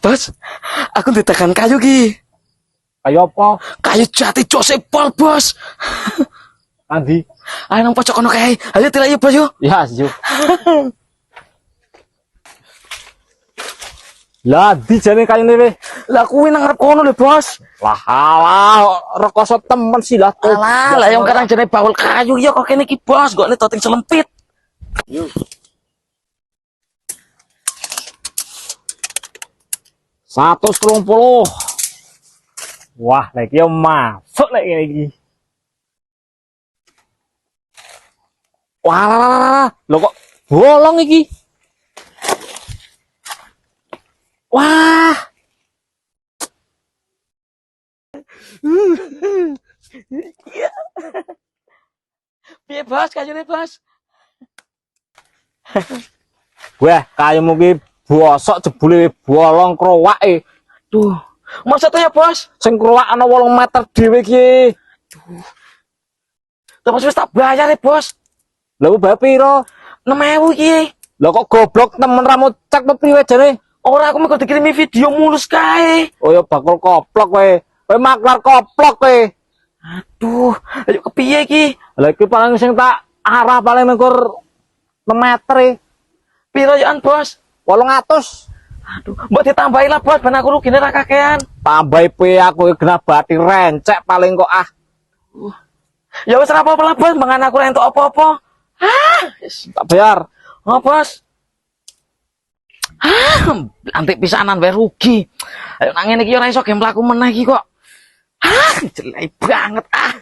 Bos, aku ditekan kayu ki. Kayu apa? Kayu jati Josepol, Bos. Andi. Ayo nang pojok kono kae. Ayo tilak yuk, Bos yuk. Ya, yuk. Lah, di jane kayune we. Lah kuwi nang ngarep kono lho, Bos. Lah, alah, rekoso temen sih lah. Alah, lah yang kadang jane bawul kayu ya kok kene iki, Bos. Kok toting selempit. Yuk. 130. Wah, lagi yo masuk lagi iki. Wah, lo kok bolong iki? Wah. Piye, Bos? Kayune, Bos? Wah, kayumu ki bosok jebule bolong krowake. Duh, maksudnya ya, Bos? Sing krowak ana 8 meter dhewe ki. Terus wis tak bayar ya, Bos. Lha ku bayar piro? 6.000 iki. Lah kok goblok temen ramu cek pe priwe jane? Ora aku mengko dikirimi video mulus kae. Oh ya bakul koplok kowe. Kowe maklar koplok kowe. Aduh, ayo kepiye iki? Lah iki paling sing tak arah paling mengkur 6 meter e. Piro yoan, Bos? 800. Aduh, mbok ditambahi lah, Bos, ben aku rugine ra kakean. Tambahi pe aku genah bati rencek paling kok ah. Ya wis ora apa-apa lah, Bos, mangan aku entuk apa-apa. Tak bayar. Oh, Bos. Antik pisanan wae rugi. Ayo nang ngene iki ora iso game mlaku meneh iki kok. Jelek banget ah.